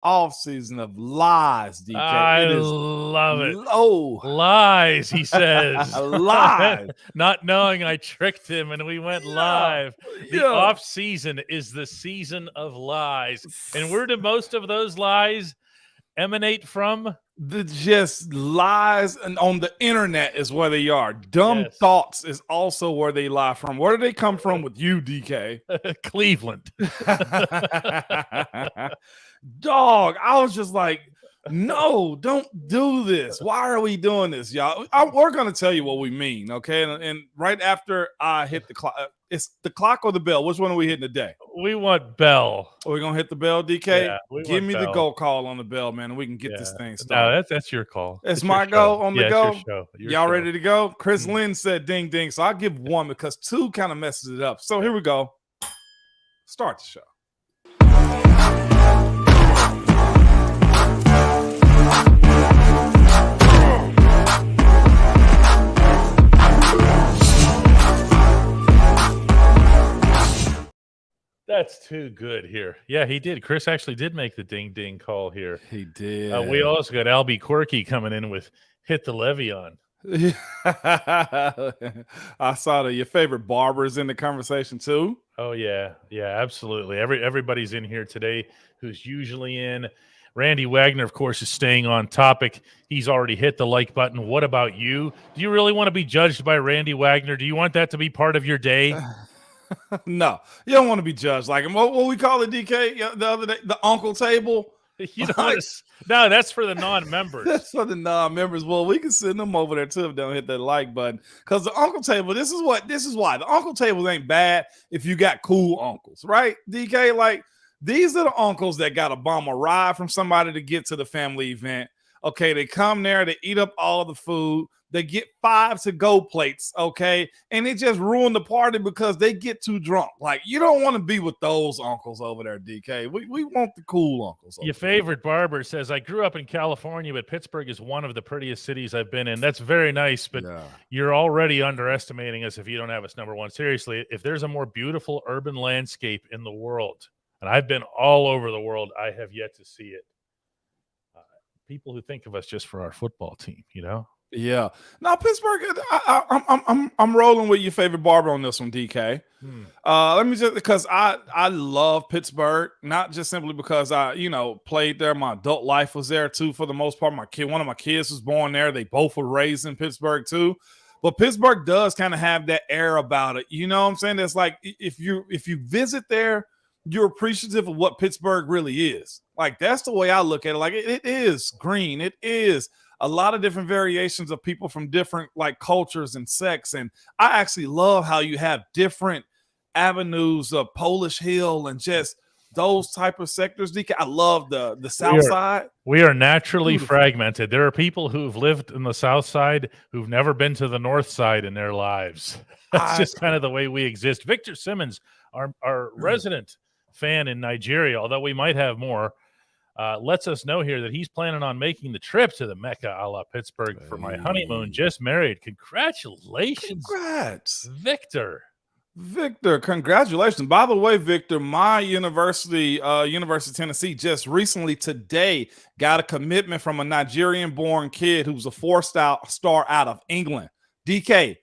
off season of lies, DK. I It is love it. low. Lies, he says. Lies. Not knowing I tricked him and we went live. The off season is the season of lies. And where do most of those lies emanate from? Just lies and on the internet is where they are. Dumb thoughts is also where they lie from. Where do they come from with you, DK? Cleveland. Dog, I was just like, no, don't do this. Why are we doing this, y'all? We're going to tell you what we mean, okay? And right after I hit the clock, it's the clock or the bell. Which one are we hitting today? We want bell. Are we going to hit the bell, DK? Yeah, Give me bell. the go call on the bell, man, and we can get this thing started. No, that's your call. It's my go on the go. It's your show. Y'all ready to go? Chris Lynn said ding, ding. So I'll give one because two kind of messes it up. So here we go. Start the show. That's too good here. Yeah, he did. Chris actually did make the ding-ding call here. He did. We also got Albie Quirky coming in with Hit the Levy on. I saw that your favorite barber is in the conversation too. Oh, yeah. Yeah, absolutely. Everybody's in here today who's usually in. Randy Wagner, of course, is staying on topic. He's already hit the like button. What about you? Do you really want to be judged by Randy Wagner? Do you want that to be part of your day? No, you don't want to be judged like him. What we call it, DK, the other day, the uncle table. You know, no, that's for the non-members. That's for the non-members. Well, we can send them over there too if they don't hit that like button. Because the uncle table, this is why the uncle table ain't bad if you got cool uncles, right? DK, like these are the uncles that got to bomb a ride from somebody to get to the family event. Okay, they come there, they eat up all of the food. They get 5 to-go plates, okay? And it just ruined the party because they get too drunk. Like, you don't want to be with those uncles over there, DK. We want the cool uncles. Your favorite barber says, I grew up in California, but Pittsburgh is one of the prettiest cities I've been in. That's very nice, but you're already underestimating us if you don't have us number one. Seriously, if there's a more beautiful urban landscape in the world, and I've been all over the world, I have yet to see it. People who think of us just for our football team, you know? Yeah. Now, Pittsburgh, I'm rolling with your favorite barber on this one, DK. Let me just, because I love Pittsburgh, not just simply because I, played there. My adult life was there too, for the most part. One of my kids was born there. They both were raised in Pittsburgh too. But Pittsburgh does kind of have that air about it. You know what I'm saying? It's like if you visit there, you're appreciative of what Pittsburgh really is. Like, that's the way I look at it. Like, it is green. It is a lot of different variations of people from different like cultures and sects. And I actually love how you have different avenues of Polish Hill and just those type of sectors. DK, I love the South Side. We are naturally fragmented. There are people who've lived in the South Side who've never been to the North Side in their lives. That's just kind of the way we exist. Victor Simmons, our resident fan in Nigeria, although we might have more, lets us know here that he's planning on making the trip to the Mecca a la Pittsburgh for my honeymoon. Just married. Congratulations. Congrats. Victor, congratulations. By the way, Victor, my University of Tennessee just recently today got a commitment from a Nigerian-born kid who's a 4-star out of England. DK,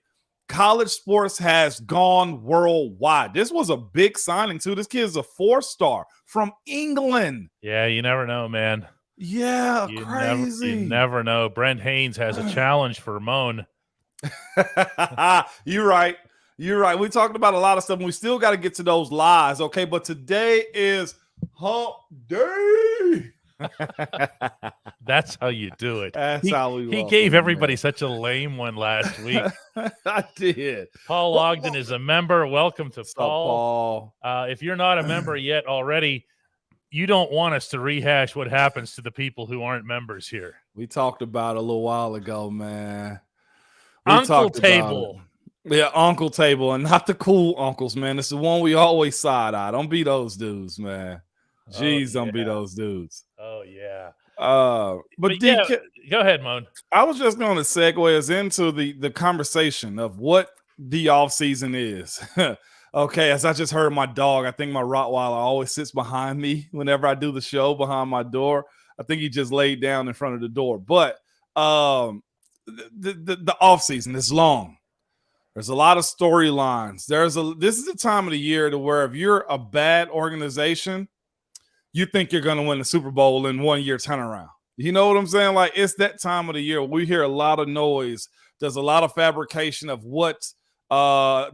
college sports has gone worldwide. This was a big signing too. This kid's a 4-star from England. Yeah, you never know, man. Yeah, crazy. You never know. Brent Haynes has a challenge for Ramon. You're right. We talked about a lot of stuff, and we still got to get to those lies, okay? But today is hump day. That's how you do it. He gave everybody such a lame one last week. I did. Paul Ogden is a member. Welcome to Paul. If you're not a member yet already, you don't want us to rehash what happens to the people who aren't members here. We talked about it a little while ago, man. Uncle Table. Yeah, Uncle Table, and not the cool uncles, man. It's the one we always side-eye. Don't be those dudes, man. Jeez, don't be those dudes. Oh, yeah. But DK, go ahead, Moan. I was just going to segue us into the conversation of what the offseason is. Okay, as I just heard my dog, I think my Rottweiler always sits behind me whenever I do the show behind my door. I think he just laid down in front of the door. But the off season is long. There's a lot of storylines. This is the time of the year to where if you're a bad organization, you think you're going to win the Super Bowl in 1 year turnaround. You know what I'm saying? Like, it's that time of the year. We hear a lot of noise. There's a lot of fabrication of what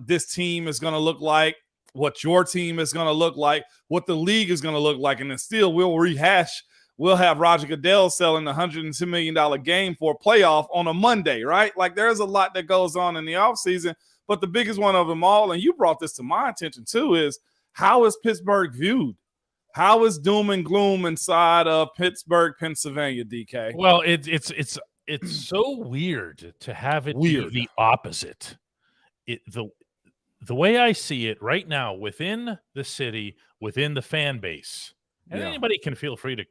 this team is going to look like, what your team is going to look like, what the league is going to look like. And then still we'll rehash. We'll have Roger Goodell selling a $102 million game for a playoff on a Monday, right? Like, there's a lot that goes on in the offseason. But the biggest one of them all, and you brought this to my attention too, is how is Pittsburgh viewed? How is doom and gloom inside of Pittsburgh, Pennsylvania, DK? Well, it's so weird to have it be the opposite. The way I see it right now within the city, within the fan base, and anybody can feel free to,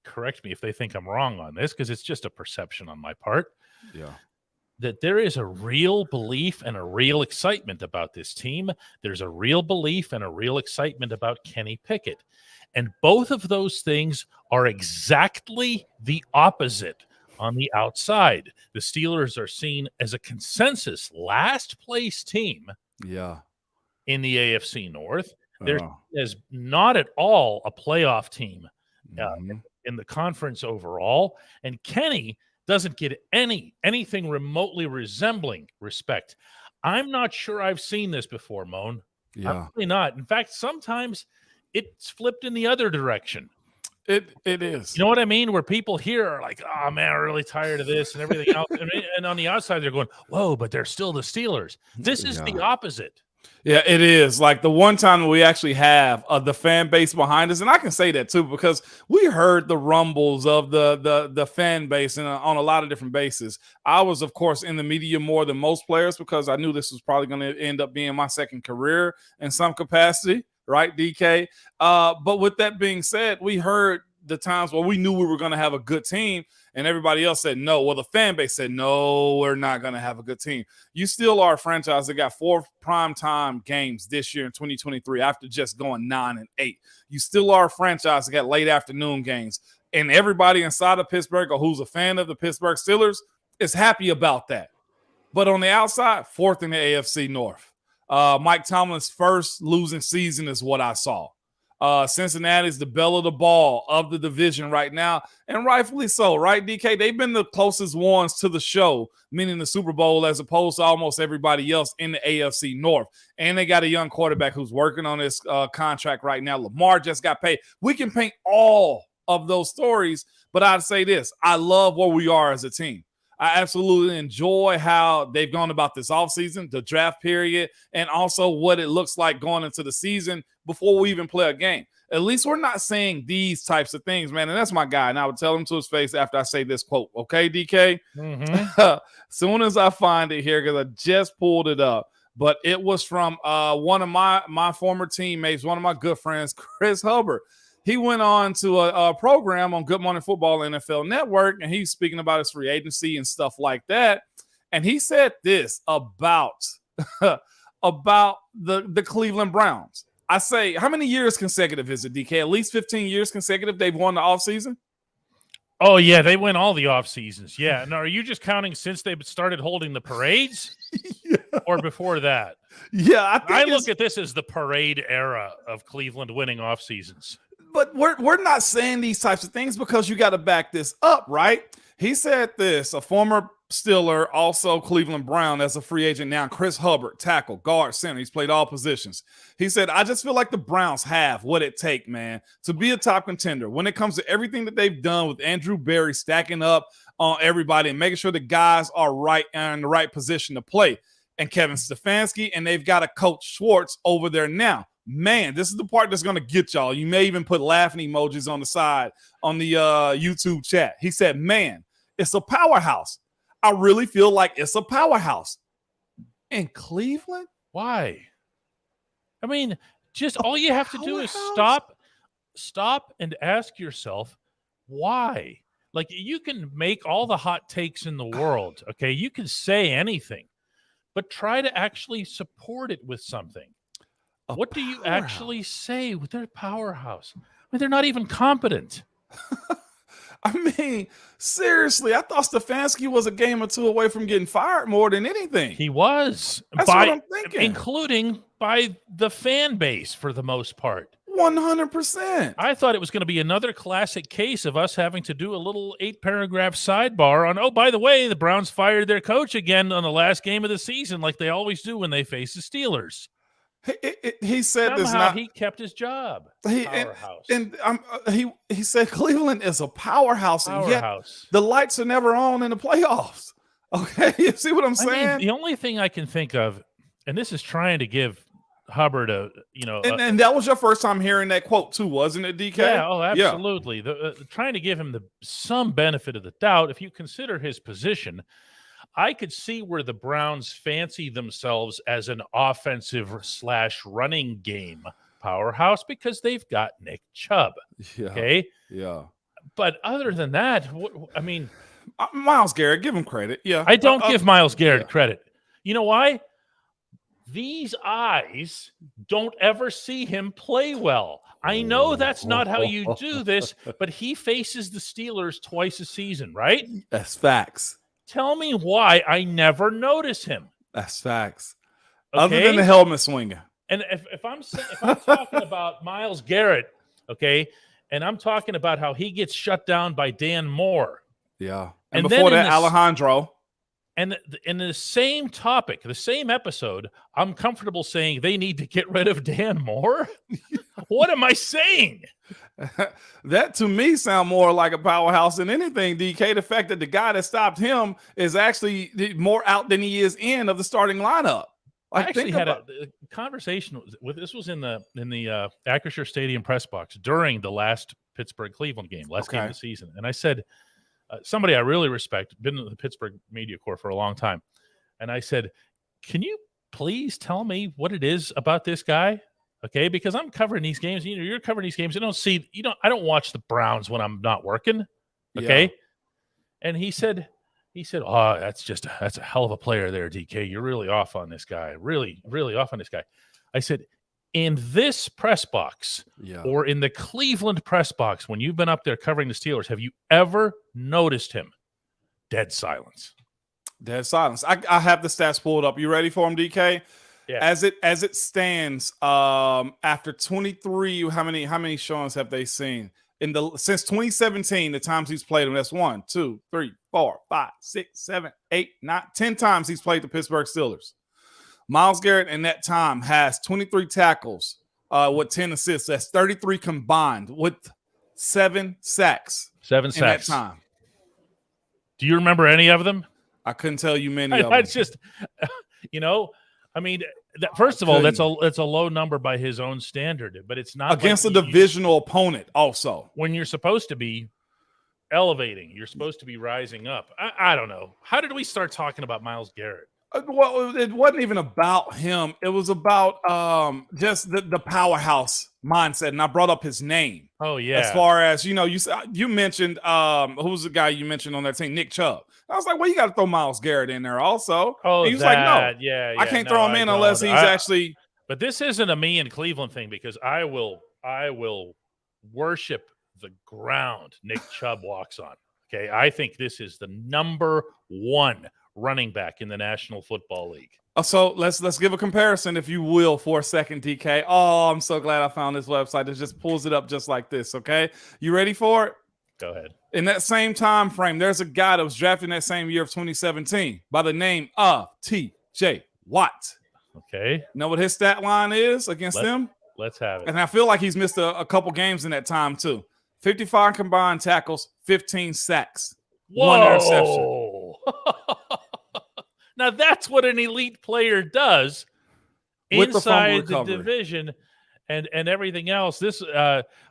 correct me if they think I'm wrong on this, because it's just a perception on my part. Yeah. That there is a real belief and a real excitement about this team. There's a real belief and a real excitement about Kenny Pickett. And both of those things are exactly the opposite on the outside. The Steelers are seen as a consensus last place team in the AFC North. There's not at all a playoff team in the conference overall. And Kenny doesn't get anything remotely resembling respect. I'm not sure I've seen this before, Moan. Yeah. I'm really not. In fact, sometimes it's flipped in the other direction. It is. You know what I mean? Where people here are like, oh, man, I'm really tired of this and everything else. And on the outside, they're going, whoa, but they're still the Steelers. This is the opposite. Yeah, it is. Like the one time we actually have the fan base behind us, and I can say that too because we heard the rumbles of the fan base and on a lot of different bases. I was, of course, in the media more than most players because I knew this was probably going to end up being my second career in some capacity, right, DK? But with that being said, we heard the times where we knew we were going to have a good team and everybody else said no. Well, the fan base said, no, we're not going to have a good team. You still are a franchise that got 4 primetime games this year in 2023 after just going 9-8. You still are a franchise that got late afternoon games. And everybody inside of Pittsburgh or who's a fan of the Pittsburgh Steelers is happy about that. But on the outside, 4th in the AFC North. Mike Tomlin's first losing season is what I saw. Cincinnati's the belle of the ball of the division right now, and rightfully so, right, DK? They've been the closest ones to the show, meaning the Super Bowl, as opposed to almost everybody else in the AFC North. And they got a young quarterback who's working on his contract right now. Lamar just got paid. We can paint all of those stories, but I'd say this. I love where we are as a team. I absolutely enjoy how they've gone about this offseason, the draft period, and also what it looks like going into the season before we even play a game. At least we're not saying these types of things, man. And that's my guy. And I would tell him to his face after I say this quote. Okay, DK? Mm-hmm. Soon as I find it here, because I just pulled it up. But it was from one of my former teammates, one of my good friends, Chris Hubbard. He went on to a program on Good Morning Football NFL Network, and he's speaking about his free agency and stuff like that. And he said this about the Cleveland Browns. I say, how many years consecutive is it, DK? At least 15 years consecutive they've won the offseason? Oh, yeah, they win all the off seasons. Yeah. Now, are you just counting since they started holding the parades or before that? Yeah, I look at this as the parade era of Cleveland winning off seasons. But we're not saying these types of things because you got to back this up, right? He said this, a former Steeler, also Cleveland Brown as a free agent now, Chris Hubbard, tackle, guard, center. He's played all positions. He said, I just feel like the Browns have what it takes, man, to be a top contender when it comes to everything that they've done with Andrew Berry stacking up on everybody and making sure the guys are right and in the right position to play. And Kevin Stefanski, and they've got a coach Schwartz over there now. Man, this is the part that's going to get y'all. You may even put laughing emojis on the side on the YouTube chat. He said, man, it's a powerhouse. I really feel like it's a powerhouse. In Cleveland? Why? I mean, just all you have to do is stop and ask yourself, why? Like, you can make all the hot takes in the world, okay? You can say anything, but try to actually support it with something. What do you actually say with their powerhouse? I mean, they're not even competent. I mean, seriously, I thought Stefanski was a game or two away from getting fired more than anything. He was. That's what I'm thinking. Including by the fan base for the most part. 100%. I thought it was going to be another classic case of us having to do a little 8-paragraph sidebar on, oh, by the way, the Browns fired their coach again on the last game of the season like they always do when they face the Steelers. He said somehow he kept his job. Powerhouse. He said Cleveland is a powerhouse. And yet the lights are never on in the playoffs. Okay, you see what I'm saying? I mean, the only thing I can think of, and this is trying to give Hubbard and that was your first time hearing that quote too, wasn't it, DK? Yeah, absolutely. Yeah. Trying to give him some benefit of the doubt. If you consider his position, I could see where the Browns fancy themselves as an offensive/running game powerhouse because they've got Nick Chubb. Yeah. Okay. Yeah. But other than that, I mean, Myles Garrett, give him credit. Yeah. I don't give Myles Garrett credit. You know why? These eyes don't ever see him play well. I know that's not how you do this, but he faces the Steelers twice a season, right? That's facts. Tell me why I never notice him. That's facts. Okay? Other than the helmet swinging. And if I'm talking about Myles Garrett, okay, and I'm talking about how he gets shut down by Dan Moore. Yeah. And before that, Alejandro. And in the same topic, the same episode, I'm comfortable saying they need to get rid of Dan Moore. What am I saying? That to me sound more like a powerhouse than anything, DK. The fact that the guy that stopped him is actually more out than he is in of the starting lineup. I actually had a conversation with this was in the Acrisure Stadium press box during the last Pittsburgh-Cleveland game, last game of the season. And I said, somebody I really respect, been in the Pittsburgh media corps for a long time. And I said, can you please tell me what it is about this guy? Okay, because I'm covering these games. You know, you're covering these games. I don't watch the Browns when I'm not working. Okay. Yeah. And he said, oh, that's a hell of a player there, DK. You're really off on this guy. Really, really off on this guy. I said, in this press box or in the Cleveland press box, when you've been up there covering the Steelers, have you ever noticed him? Dead silence. Dead silence. I have the stats pulled up. You ready for him, DK? Yeah. As it stands, after 23, how many showings have they seen? Since 2017, the times he's played him, that's 1, 2, 3, 4, 5, 6, 7, 8, 9, 10 times he's played the Pittsburgh Steelers. Myles Garrett in that time has 23 tackles with 10 assists. That's 33 combined with 7 sacks. 7 sacks. In that time. Do you remember any of them? I couldn't tell you many of them. It's just, I mean, first of all, that's a low number by his own standard, but it's not against a divisional opponent. Also, when you're supposed to be elevating, you're supposed to be rising up. I don't know. How did we start talking about Myles Garrett? Well, it wasn't even about him. It was about just the powerhouse mindset, and I brought up his name. Oh yeah. As far as you mentioned who was the guy you mentioned on that team, Nick Chubb. I was like, well, you got to throw Myles Garrett in there also. Oh, he was like, no, yeah, I can't throw him in unless he's actually. But this isn't a me in Cleveland thing because I will worship the ground Nick Chubb walks on. Okay, I think this is the number 1 running back in the National Football League. So let's give a comparison, if you will, for a second, DK. Oh, I'm so glad I found this website that just pulls it up just like this. Okay, you ready for it? Go ahead. In that same time frame, there's a guy that was drafted in that same year of 2017 by the name of T.J. Watt. Okay. Know what his stat line is against them? Let's have it. And I feel like he's missed a couple games in that time too. 55 combined tackles, 15 sacks, 1 interception. Now that's what an elite player does inside the division and everything else. This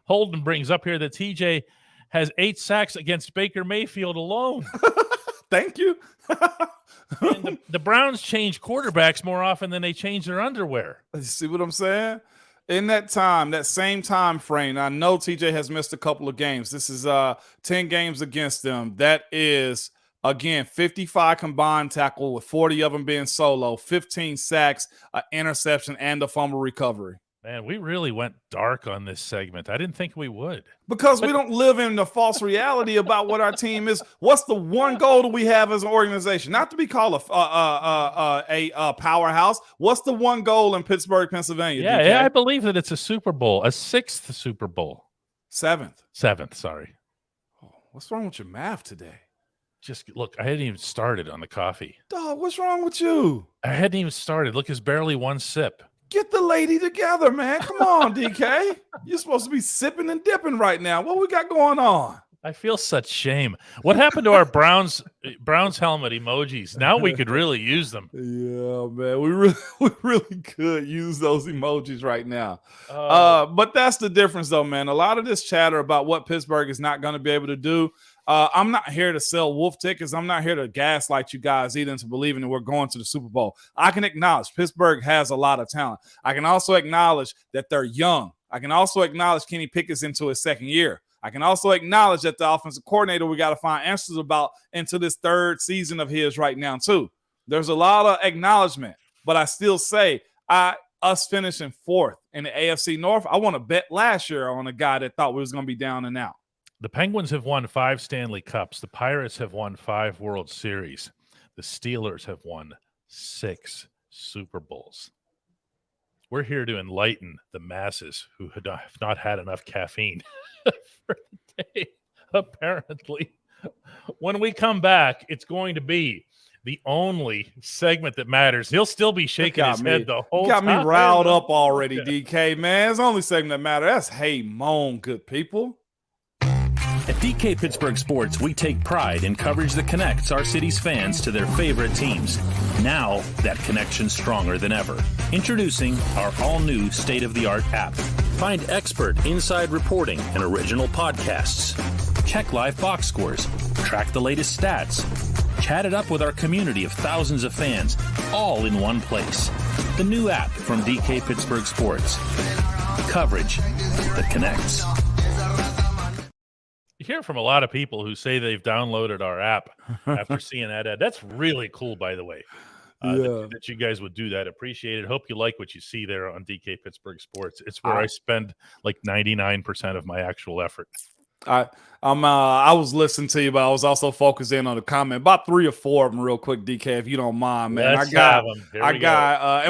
Holden brings up here that TJ has 8 sacks against Baker Mayfield alone. Thank you. And the Browns change quarterbacks more often than they change their underwear. You see what I'm saying? In that time, that same time frame, I know TJ has missed a couple of games. This is 10 games against them. That is, again, 55 combined tackle with 40 of them being solo, 15 sacks, an interception, and a fumble recovery. Man, we really went dark on this segment. I didn't think we would. Because we don't live in the false reality about what our team is. What's the one goal that we have as an organization? Not to be called a powerhouse. What's the one goal in Pittsburgh, Pennsylvania? Yeah, I believe that it's a Super Bowl, a 6th Super Bowl. 7th. 7th, sorry. Oh, what's wrong with your math today? Just look, I hadn't even started on the coffee. Dog, what's wrong with you? I hadn't even started. Look, it's barely one sip. Get the lady together, man. Come on, DK. You're supposed to be sipping and dipping right now. What we got going on? I feel such shame. What happened to our Browns helmet emojis? Now we could really use them. Yeah, man. We really could use those emojis right now. But that's the difference, though, man. A lot of this chatter about what Pittsburgh is not going to be able to do. I'm not here to sell wolf tickets. I'm not here to gaslight you guys either into believing that we're going to the Super Bowl. I can acknowledge Pittsburgh has a lot of talent. I can also acknowledge that they're young. I can also acknowledge Kenny Pickett's into his 2nd year. I can also acknowledge that the offensive coordinator we got to find answers about into this 3rd season of his right now, too. There's a lot of acknowledgement, but I still say us finishing 4th in the AFC North, I want to bet last year on a guy that thought we was going to be down and out. The Penguins have won 5 Stanley Cups. The Pirates have won 5 World Series. The Steelers have won 6 Super Bowls. We're here to enlighten the masses who have not had enough caffeine for the day, apparently. When we come back, it's going to be the only segment that matters. He'll still be shaking his head the whole time. Got me riled up already, DK, man. It's the only segment that matters. That's Hey Moan, good people. At DK Pittsburgh Sports, we take pride in coverage that connects our city's fans to their favorite teams. Now, that connection's stronger than ever. Introducing our all-new state-of-the-art app. Find expert inside reporting and original podcasts. Check live box scores. Track the latest stats. Chat it up with our community of thousands of fans, all in one place. The new app from DK Pittsburgh Sports. Coverage that connects. You hear from a lot of people who say they've downloaded our app after seeing that ad. That's really cool, by the way, that you guys would do that. Appreciate it. Hope you like what you see there on DK Pittsburgh Sports. It's where I spend like 99% of my actual effort. I was listening to you, but I was also focused in on the comment. About 3 or 4 of them real quick, DK, if you don't mind, man. Let's have them. I'm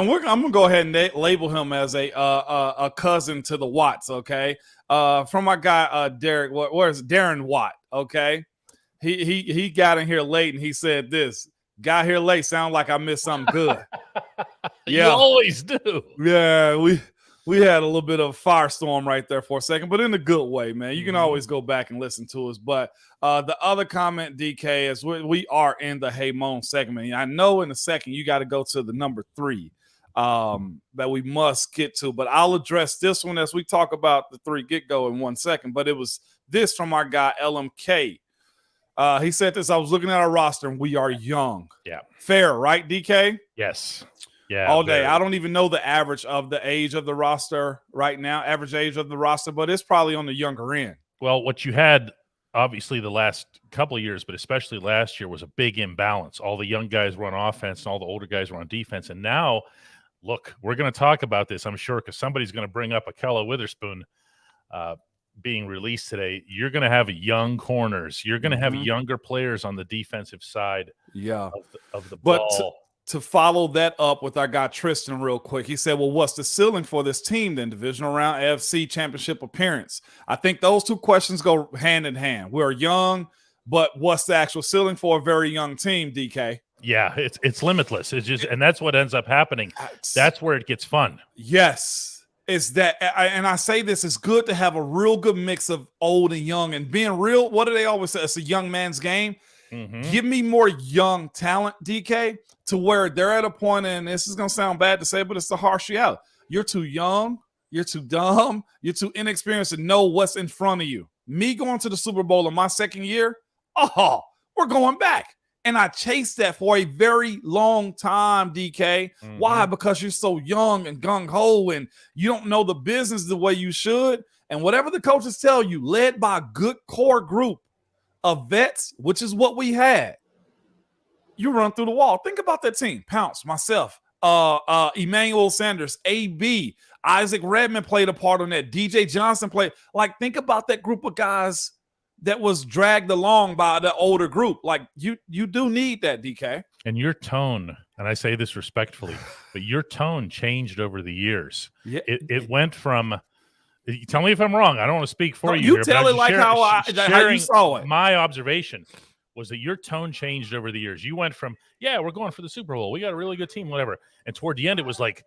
gonna go ahead and label him as a cousin to the Watts, okay? From my guy Derek, where's Darren Watt? Okay, he got in here late and he said this. Got here late, sound like I missed something good. Yeah, you always do. Yeah, we had a little bit of a firestorm right there for a second, but in a good way, man. You can always go back and listen to us. But the other comment, DK, is we are in the Hey Moan segment. I know in a second you got to go to the number 3 that we must get to, but I'll address this one as we talk about the 3 get-go in 1 second. But it was this from our guy, LMK. He said this, I was looking at our roster, and we are young. Yeah. Fair, right, DK? Yes. Yeah. All day. I don't even know the average of the age of the roster right now, average age of the roster, but it's probably on the younger end. Well, what you had, obviously, the last couple of years, but especially last year, was a big imbalance. All the young guys were on offense, and all the older guys were on defense. And now, look, we're going to talk about this, I'm sure, because somebody's going to bring up Akella Witherspoon being released today. You're going to have young corners. You're going to have younger players on the defensive side of the ball. To follow that up with our guy Tristan real quick, he said, well, what's the ceiling for this team then? Divisional round, AFC championship appearance. I think those 2 questions go hand in hand. We're young, but what's the actual ceiling for a very young team, DK? Yeah, it's limitless. It's just, and that's what ends up happening. That's where it gets fun. Yes. It's that, and I say this, it's good to have a real good mix of old and young, and being real. What do they always say? It's a young man's game. Give me more young talent, DK, to where they're at a point, and this is going to sound bad to say, but it's the harsh reality. You're too young, you're too dumb, you're too inexperienced to know what's in front of you. Me going to the Super Bowl in my 2nd year, we're going back. And I chased that for a very long time, DK. Why? Because you're so young and gung-ho and you don't know the business the way you should. And whatever the coaches tell you, led by a good core group of vets, which is what we had, you run through the wall. Think about that team. Pounce, myself, Emmanuel Sanders, AB, Isaac Redman played a part on that. DJ Johnson played. Like, think about that group of guys that was dragged along by the older group. Like, you do need that, DK. And your tone, and I say this respectfully, but your tone changed over the years. Yeah. It went from, tell me if I'm wrong. I don't want to speak for you. You here, tell it like how you saw it. My observation was that your tone changed over the years. You went from, yeah, we're going for the Super Bowl. We got a really good team, whatever. And toward the end, it was like,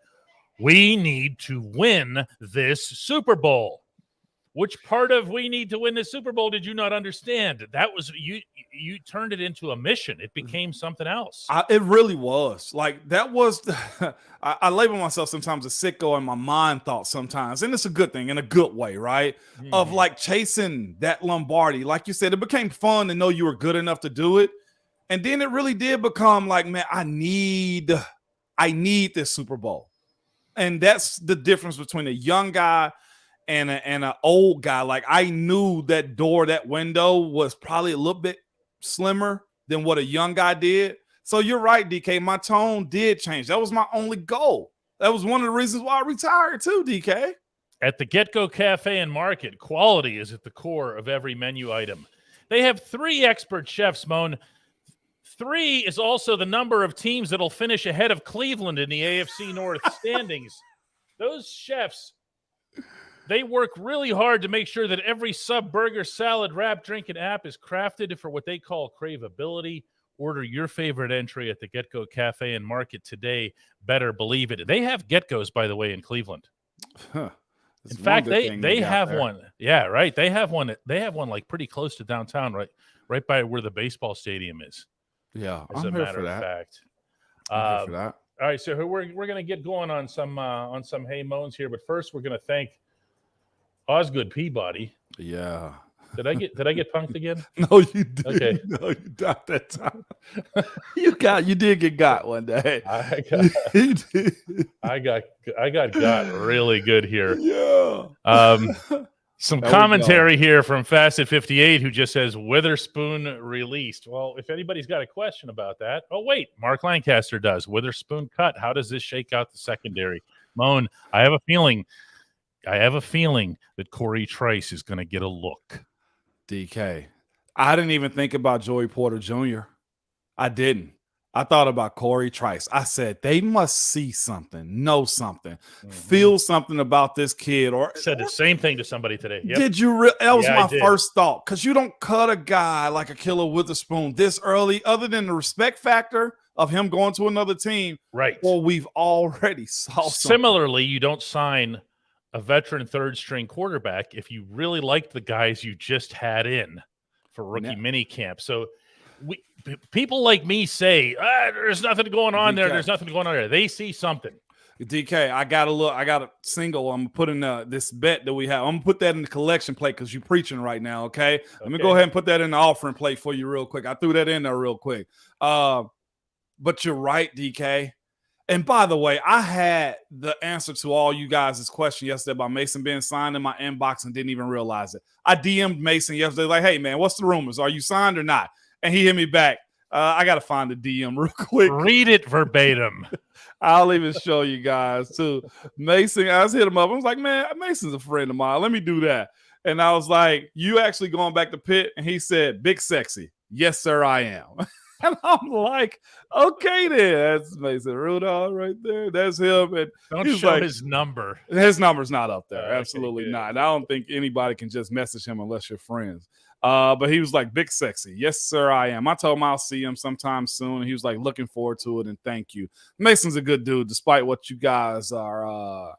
we need to win this Super Bowl. Which part of we need to win this Super Bowl did you not understand? That was you turned it into a mission. It became something else. It really was. Like, that was I label myself sometimes a sicko in my mind thought sometimes. And it's a good thing in a good way, right? Mm-hmm. Of like chasing that Lombardi. Like you said, it became fun to know you were good enough to do it. And then it really did become like, man, I need this Super Bowl. And that's the difference between a young guy and an old guy. Like, I knew that window was probably a little bit slimmer than what a young guy did. So you're right, DK. My tone did change. That was my only goal. That was one of the reasons why I retired too, DK. At the Get-Go Cafe and Market, quality is at the core of every menu item. They have 3 expert chefs, Moan. 3 is also the number of teams that'll finish ahead of Cleveland in the AFC North standings. Those chefs, they work really hard to make sure that every sub, burger, salad, wrap, drink, and app is crafted for what they call craveability. Order your favorite entry at the Get-Go Cafe and Market today. Better believe it. They have Get-Go's, by the way, in Cleveland. Huh. In fact, they have one. Yeah, right. They have one. They have one like pretty close to downtown, right by where the baseball stadium is. Yeah, as a matter of fact. I'm here for that. All right, so we're going to get going on some Hey Moans here, but first we're going to thank Osgood Peabody. Yeah. Did I get punked again? No, you did. Okay. No, you got that time. you did get got one day. I got really good here. Yeah. Some commentary here from Facet 58, who just says Witherspoon released. Well, if anybody's got a question about that, oh wait, Mark Lancaster does. Witherspoon cut. How does this shake out the secondary? Moan, I have a feeling that Corey Trice is going to get a look. DK, I didn't even think about Joey Porter Jr. I didn't. I thought about Corey Trice. I said, they must see something, know something, feel something about this kid. Or said the same thing to somebody today. Yep. Did you that was my first thought, because you don't cut a guy like Akilla Witherspoon this early, other than the respect factor of him going to another team. Right. Well, we've already saw something. Similarly, you don't sign a veteran third-string quarterback if you really like the guys you just had in for rookie minicamp. So people like me say, there's nothing going on there. There's nothing going on there. They see something. DK, I got a single. I'm putting this bet that we have. I'm gonna put that in the collection plate because you're preaching right now. Okay? Let me go ahead and put that in the offering plate for you real quick. I threw that in there real quick. But you're right, DK. And by the way, I had the answer to all you guys' question yesterday about Mason being signed in my inbox and didn't even realize it. I DM'd Mason yesterday like, hey, man, what's the rumors? Are you signed or not? And he hit me back. I got to find the DM real quick. Read it verbatim. I'll even show you guys, too. Mason, I just hit him up. I was like, man, Mason's a friend of mine. Let me do that. And I was like, you actually going back to Pitt? And he said, big sexy. Yes, sir, I am. And I'm like, okay, then. That's Mason Rudolph right there. That's him. And don't show his number. His number's not up there. Absolutely not. I don't think anybody can just message him unless you're friends. But he was like, big sexy. Yes, sir, I am. I told him I'll see him sometime soon. And he was like, looking forward to it and thank you. Mason's a good dude, despite what you guys are,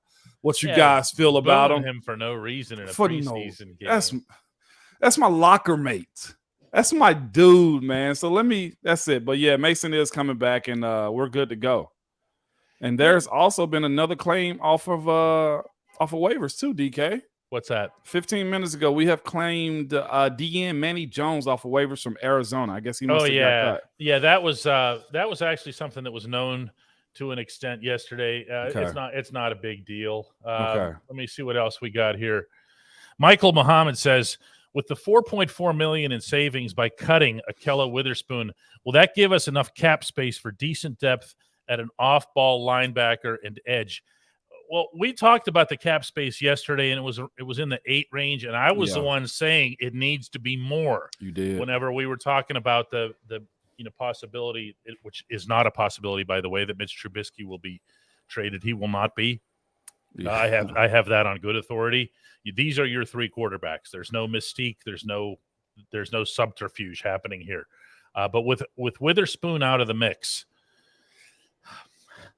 guys feel about him for no reason in a preseason game. That's my locker mate. That's my dude, man. So that's it. But yeah, Mason is coming back and we're good to go. And there's also been another claim off of waivers too, DK. What's that? 15 minutes ago, we have claimed DN Manny Jones off of waivers from Arizona. I guess he must have got cut. Yeah, that was actually something that was known to an extent yesterday. It's not a big deal. Let me see what else we got here. Michael Muhammad says, with the $4.4 million in savings by cutting Akella Witherspoon, will that give us enough cap space for decent depth at an off-ball linebacker and edge? Well, we talked about the cap space yesterday, and it was in the 8 range, and I was the one saying it needs to be more. You did. Whenever we were talking about the possibility, which is not a possibility, by the way, that Mitch Trubisky will be traded. He will not be. Yeah. I have that on good authority. These are your 3 quarterbacks. There's no mystique. There's no subterfuge happening here. But with Witherspoon out of the mix,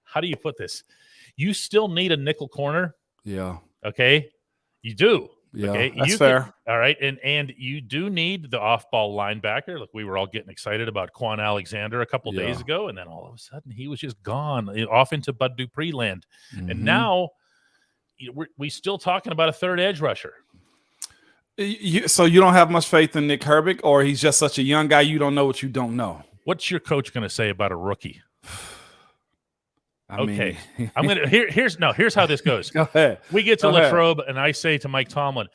how do you put this? You still need a nickel corner. Yeah. Okay. You do. Yeah. Okay? That's fair. All right. And you do need the off-ball linebacker. Look, we were all getting excited about Quan Alexander a couple days ago, and then all of a sudden he was just gone off into Bud Dupree land. Mm-hmm. And now we still talking about a third edge rusher. So you don't have much faith in Nick Herbig, or he's just such a young guy you don't know what you don't know? What's your coach going to say about a rookie? I mean, I'm gonna here's how this goes. Go ahead. We get to Latrobe, and I say to Mike Tomlin,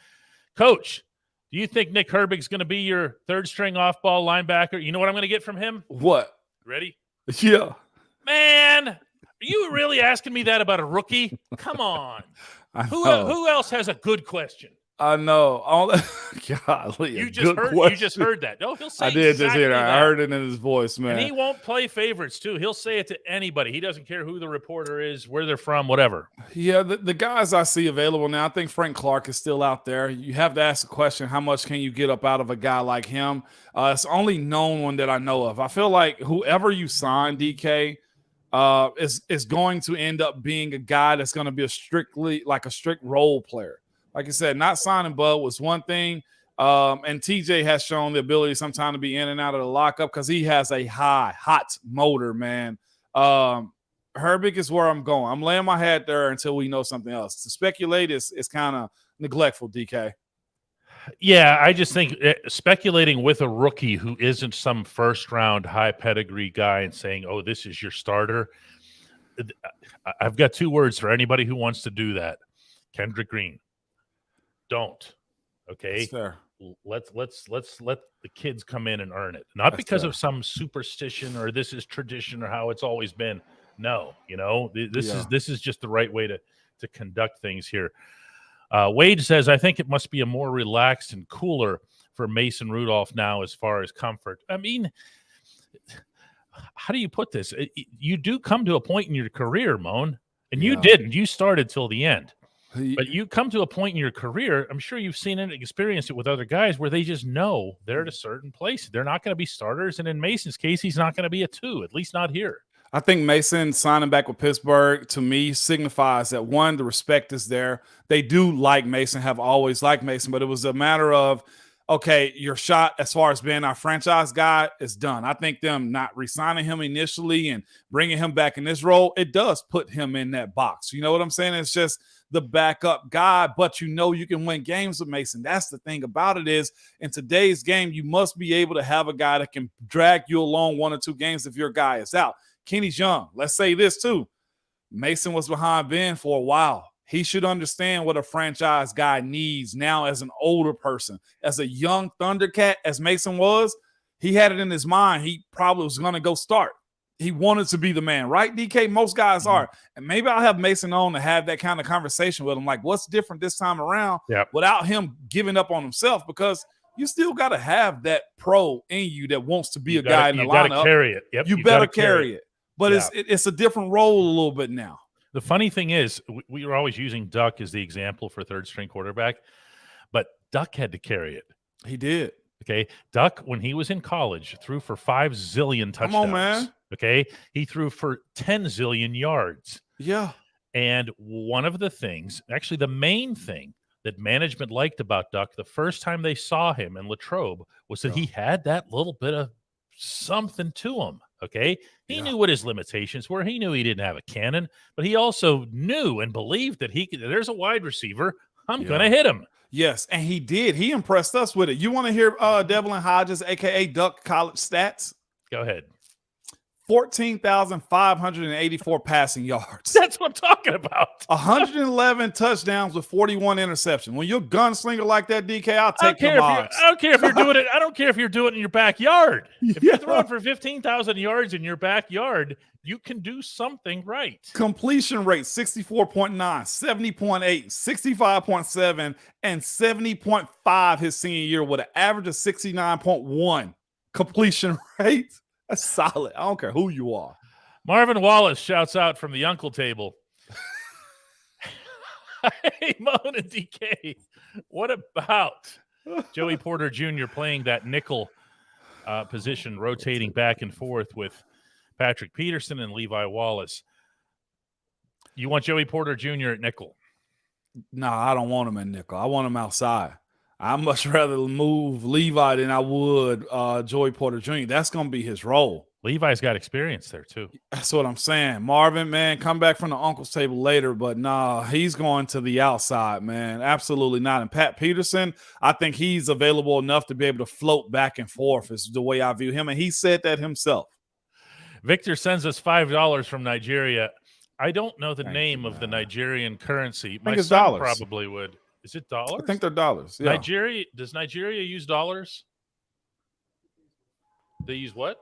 Coach, do you think Nick Herbig's going to be your third string off ball linebacker? You know what I'm going to get from him? What? Ready? Yeah. Man, are you really asking me that about a rookie? Come on. Who else has a good question? I know. Golly, you just heard that. No, he'll say I did exactly just hear that. that. I heard it in his voice, man. And he won't play favorites, too. He'll say it to anybody. He doesn't care who the reporter is, where they're from, whatever. Yeah, the guys I see available now, I think Frank Clark is still out there. You have to ask the question, how much can you get up out of a guy like him? It's the only known one that I know of. I feel like whoever you sign, DK, is going to end up being a guy that's going to be a strict role player. Like I said, not signing Bud was one thing, and TJ has shown the ability sometimes to be in and out of the lockup because he has a hot motor, man. Herbig is where I'm going. I'm laying my hat there until we know something else. To speculate is kind of neglectful, DK. Yeah, I just think speculating with a rookie who isn't some first-round high pedigree guy and saying, oh, this is your starter, I've got 2 words for anybody who wants to do that. Kendrick Green. Don't. Okay. That's fair. Let's let the kids come in and earn it. Not That's because fair. of some superstition or this is tradition or how it's always been. No, this is just the right way to conduct things here. Wade says, I think it must be a more relaxed and cooler for Mason Rudolph now as far as comfort. I mean, how do you put this? You do come to a point in your career, Moan, and you didn't. You started till the end. But you come to a point in your career, I'm sure you've seen it and experienced it with other guys where they just know they're at a certain place. They're not going to be starters. And in Mason's case, he's not going to be a 2, at least not here. I think Mason signing back with Pittsburgh, to me, signifies that, one, the respect is there. They do like Mason, have always liked Mason, but it was a matter of, okay, your shot as far as being our franchise guy is done. I think them not re-signing him initially and bringing him back in this role, it does put him in that box. You know what I'm saying? It's just the backup guy, but you can win games with Mason. That's the thing about it is, in today's game, you must be able to have a guy that can drag you along 1 or 2 games if your guy is out. Kenny's young. Let's say this too. Mason was behind Ben for a while. He should understand what a franchise guy needs now as an older person. As a young Thundercat, as Mason was, he had it in his mind. He probably was going to go start. He wanted to be the man, right, DK? Most guys are. And maybe I'll have Mason on to have that kind of conversation with him. Like, what's different this time around without him giving up on himself? Because you still got to have that pro in you that wants to be a guy in the lineup. You got to carry it. Yep, you better carry it. But it's a different role a little bit now. The funny thing is, we were always using Duck as the example for third-string quarterback, but Duck had to carry it. He did. Okay, Duck, when he was in college, threw for 5 zillion touchdowns. Come on, man. Okay, he threw for 10 zillion yards. Yeah. And one of the things, actually the main thing that management liked about Duck the first time they saw him in Latrobe was that he had that little bit of something to him. Okay, he knew what his limitations were. He knew he didn't have a cannon, but he also knew and believed that there's a wide receiver. I'm going to hit him. Yes, and he did. He impressed us with it. You want to hear Devlin Hodges, a.k.a. Duck, college stats? Go ahead. 14,584 passing yards. That's what I'm talking about. 111 touchdowns with 41 interceptions. When you're a gunslinger like that, DK, I'll take them odds. I don't care if you're doing it. I don't care if you're doing it in your backyard. If Yeah. you're throwing for 15,000 yards in your backyard, you can do something right. Completion rate 64.9, 70.8, 65.7, and 70.5 his senior year with an average of 69.1 completion rate. That's solid. I don't care who you are. Marvin Wallace shouts out from the uncle table. Hey, Moan and DK, what about Joey Porter Jr. playing that nickel position, rotating back and forth with Patrick Peterson and Levi Wallace? You want Joey Porter Jr. at nickel? No, I don't want him at nickel. I want him outside. I'd much rather move Levi than I would Joey Porter Jr. That's going to be his role. Levi's got experience there, too. That's what I'm saying. Marvin, man, come back from the uncle's table later, but nah, he's going to the outside, man. Absolutely not. And Pat Peterson, I think he's available enough to be able to float back and forth is the way I view him, and he said that himself. Victor sends us $5 from Nigeria. I don't know the Thank name you, of the man. Nigerian currency. My it's son dollars. probably would. Is it dollars? I think they're dollars. Yeah. Nigeria, does Nigeria use dollars? They use what?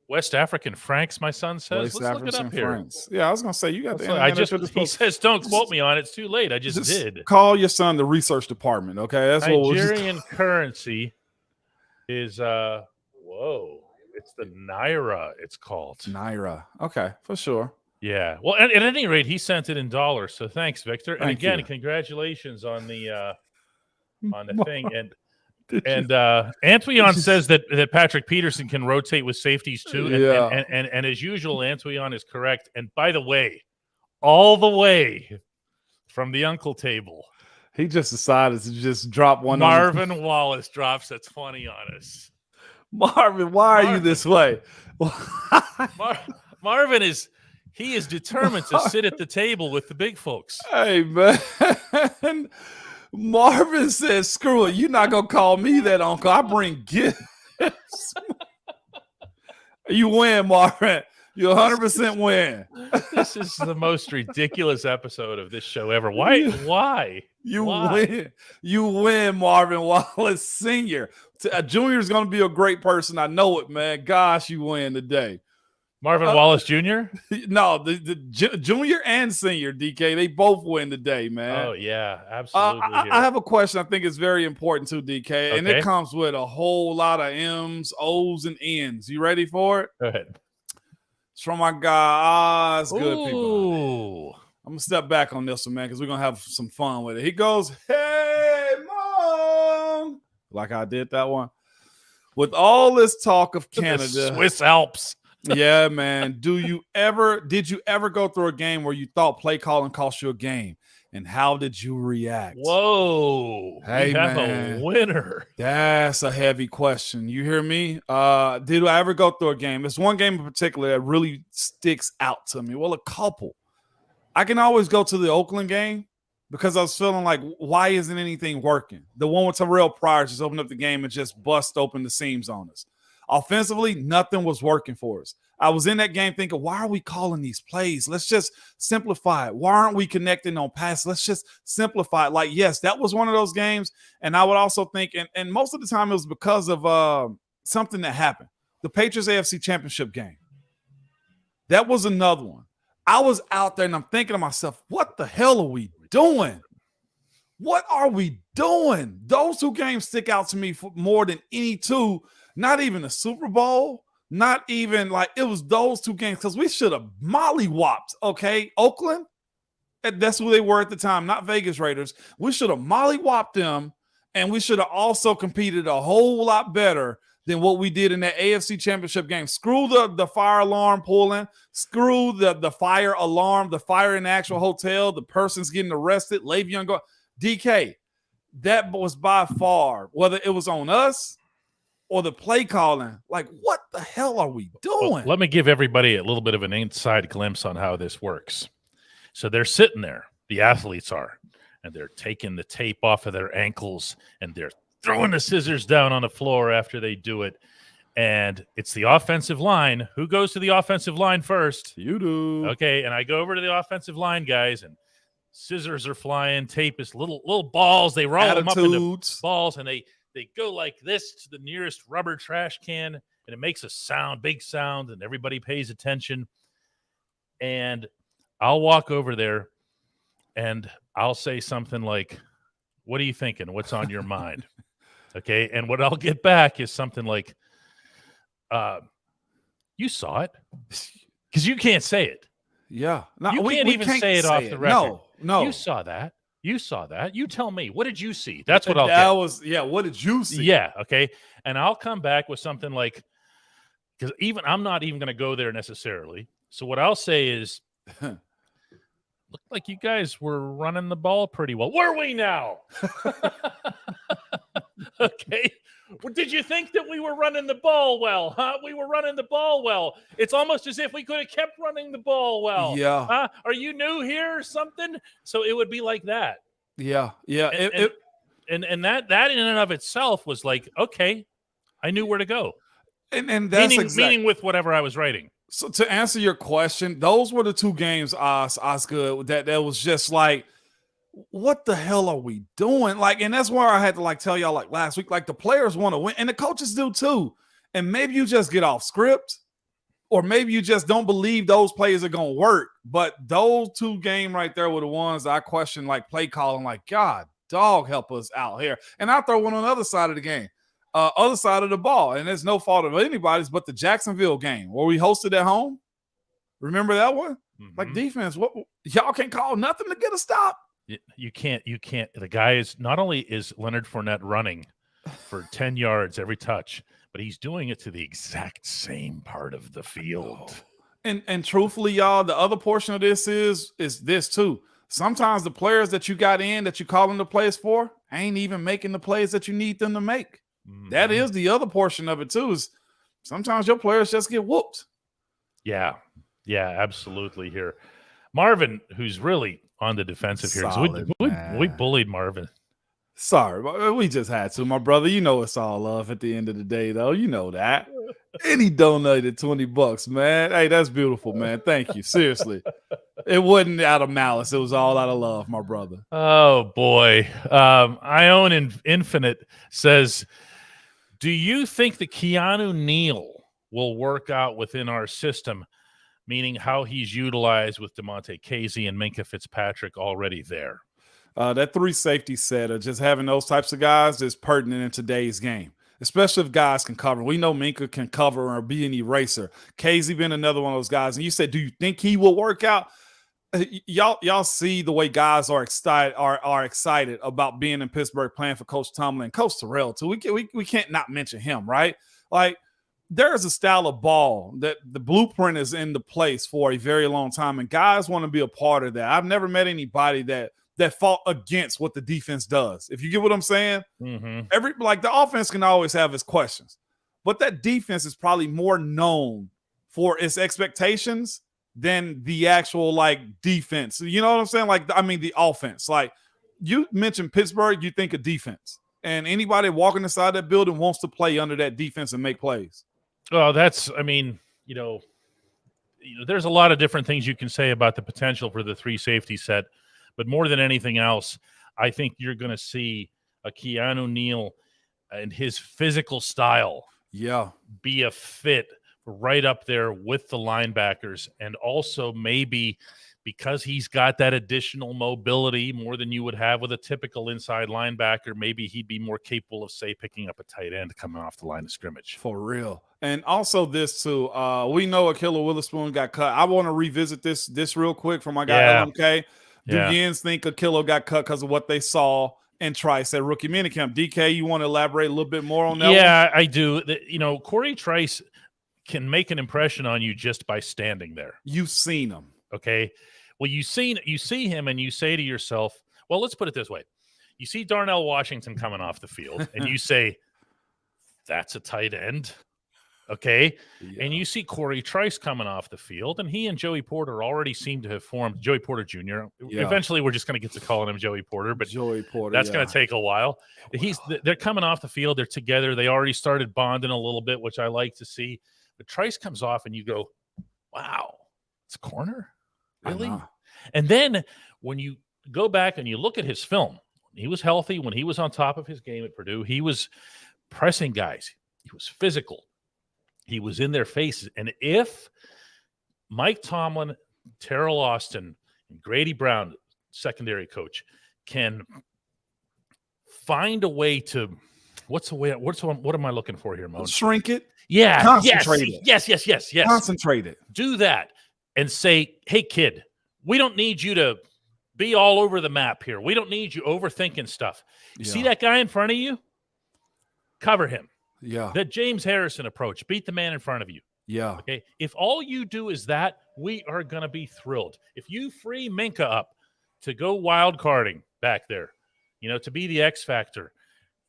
West African francs, my son says. West Let's look it African up here. francs. Yeah, I was going to say, you got the I internet just, at your he disposal. says, don't quote me on it. It's too late. I just did. Call your son the research department, okay? That's what we'll just Nigerian currency is, whoa, it's the Naira, it's called. Naira. Okay, for sure. Yeah. Well, at any rate, he sent it in dollars. So thanks, Victor. And Thank again, you. congratulations on the thing. And Antoine says that Patrick Peterson can rotate with safeties too. And, Yeah. and as usual, Antoine is correct. And by the way, all the way from the uncle table, He just decided to just drop one on Marvin Wallace drops a 20 on us. Marvin, why are you this way? Marvin is determined to sit at the table with the big folks. Hey, man. Marvin says, screw it. You're not going to call me that, uncle. I bring gifts. You win, Marvin. You 100% win. This is the most ridiculous episode of this show ever. Why? You Why? win. You win, Marvin Wallace Sr. Junior is going to be a great person. I know it, man. Gosh, you win today. Marvin Wallace Jr.? No, the junior and senior, DK, they both win today, man. Oh, yeah, absolutely. I have a question I think is very important too, DK, and Okay. it comes with a whole lot of M's, O's, and N's. You ready for it? Go ahead. It's from my guy. It's good, people. Ooh. I'm going to step back on this one, man, because we're going to have some fun with it. He goes, hey, Mom. Like I did that one. With all this talk of Canada. The Swiss Alps. Yeah, man. Did you ever go through a game where you thought play calling cost you a game? And how did you react? Whoa. Hey, we have man. a winner. That's a heavy question. You hear me? Did I ever go through a game? There's one game in particular that really sticks out to me. Well, a couple. I can always go to the Oakland game because I was feeling like, why isn't anything working? The one with Terrell Pryor just opened up the game and just bust open the seams on us. Offensively, nothing was working for us. I was in that game thinking, why are we calling these plays? Let's just simplify it. Why aren't we connecting on passes? Let's just simplify it. Like, yes, that was one of those games. And I would also think, and most of the time it was because of something that happened. The Patriots AFC Championship game. That was another one. I was out there and I'm thinking to myself, what the hell are we doing? What are we doing? Those two games stick out to me for more than any two. Not even the Super Bowl, not even like it was those two games because we should have mollywopped, okay? Oakland, that's who they were at the time, not Vegas Raiders. We should have mollywopped them, and we should have also competed a whole lot better than what we did in that AFC Championship game. Screw the fire alarm pulling, screw the fire alarm, the fire in the actual hotel, the person's getting arrested, Le'Veon go. DK, that was by far, whether it was on us or the play calling, like, what the hell are we doing? Well, let me give everybody a little bit of an inside glimpse on how this works. So they're sitting there, the athletes are, and they're taking the tape off of their ankles, and they're throwing the scissors down on the floor after they do it. And it's the offensive line. Who goes to the offensive line first? You do. Okay, and I go over to the offensive line, guys, and scissors are flying, tape is little balls. They roll them up into balls, and they go like this to the nearest rubber trash can, and it makes a sound, big sound, and everybody pays attention. And I'll walk over there, and I'll say something like, "What are you thinking? What's on your mind?" Okay, and what I'll get back is something like, you saw it, because you can't say it. Yeah. No, you can't even say it off the record. No. You saw that. You tell me. What did you see? That's what I'll get. What did you see? Yeah, okay. And I'll come back with something like, because I'm not even going to go there necessarily. So what I'll say is, looked like you guys were running the ball pretty well. Were we now? Okay. Well, did you think that we were running the ball well? Huh? We were running the ball well. It's almost as if we could have kept running the ball well. Yeah. Huh? Are you new here or something? So it would be like that. Yeah. Yeah. And that in and of itself was like, okay, I knew where to go. And that's meaning with whatever I was writing. So to answer your question, those were the two games, Osgood, that was just like, what the hell are we doing? Like, and that's why I had to like tell y'all like last week, like the players want to win and the coaches do too. And maybe you just get off script, or maybe you just don't believe those plays are going to work. But those two games right there were the ones I questioned, like play calling, like, God, dog, help us out here. And I throw one on the other side of the game, other side of the ball. And it's no fault of anybody's, but the Jacksonville game where we hosted at home. Remember that one? Mm-hmm. Like defense, what y'all can't call nothing to get a stop. You can't. The guy is not only is Leonard Fournette running for 10 yards every touch, but he's doing it to the exact same part of the field. And truthfully, y'all, the other portion of this is this too. Sometimes the players that you got in that you calling the plays for ain't even making the plays that you need them to make. Mm-hmm. That is the other portion of it too. Is sometimes your players just get whooped. Yeah, absolutely. Here, Marvin, who's really on the defensive here. Solid, we bullied Marvin. Sorry, we just had to, my brother. You know it's all love at the end of the day, though. You know that. And he donated $20, man. Hey, that's beautiful, man. Thank you. Seriously. It wasn't out of malice. It was all out of love, my brother. Oh, boy. Ione Infinite says, do you think the Keanu Neal will work out within our system? Meaning how he's utilized with DeMonte Casey and Minkah Fitzpatrick already there. That 3 safety set of just having those types of guys is pertinent in today's game, especially if guys can cover. We know Minkah can cover or be an eraser. Casey been another one of those guys. And you said, do you think he will work out? Y'all see the way guys are excited about being in Pittsburgh playing for Coach Tomlin and Coach Terrell too. We can't not mention him, right? Like, there is a style of ball that the blueprint is in the place for a very long time, and guys want to be a part of that. I've never met anybody that fought against what the defense does. If you get what I'm saying, the offense can always have its questions, but that defense is probably more known for its expectations than the actual like defense. You know what I'm saying? Like, I mean, the offense. Like you mentioned Pittsburgh, you think of defense, and anybody walking inside that building wants to play under that defense and make plays. Oh, there's a lot of different things you can say about the potential for the 3 safety set, but more than anything else, I think you're going to see a Keanu Neal and his physical style be a fit right up there with the linebackers, and also maybe because he's got that additional mobility more than you would have with a typical inside linebacker, maybe he'd be more capable of, say, picking up a tight end coming off the line of scrimmage. For real. And also this, too. We know Akilla Witherspoon got cut. I want to revisit this real quick for my guy, LMK. Do Yens think Akilla got cut because of what they saw and Trice at rookie minicamp? DK, you want to elaborate a little bit more on that one? Yeah, I do. Corey Trice can make an impression on you just by standing there. You've seen him. Okay. Well, you see him and you say to yourself, well, let's put it this way. You see Darnell Washington coming off the field and you say, that's a tight end. Okay. Yeah. And you see Corey Trice coming off the field, and he and Joey Porter already seem to have formed Joey Porter Jr. Yeah. Eventually, we're just going to get to calling him Joey Porter, but Joey Porter, that's going to take a while. They're coming off the field. They're together. They already started bonding a little bit, which I like to see. But Trice comes off, and you go, wow, it's a corner? Really? And then when you go back and you look at his film, he was healthy when he was on top of his game at Purdue. He was pressing guys. He was physical. He was in their faces. And if Mike Tomlin, Terrell Austin, and Grady Brown, secondary coach, can find a way to what am I looking for here, Mo? Shrink it. Yeah. Concentrate it. Yes. Concentrate it. Do that and say, hey, kid, we don't need you to be all over the map here. We don't need you overthinking stuff. You see that guy in front of you? Cover him. Yeah. The James Harrison approach. Beat the man in front of you. Yeah. Okay. If all you do is that, we are going to be thrilled. If you free Minka up to go wild carding back there, to be the X factor,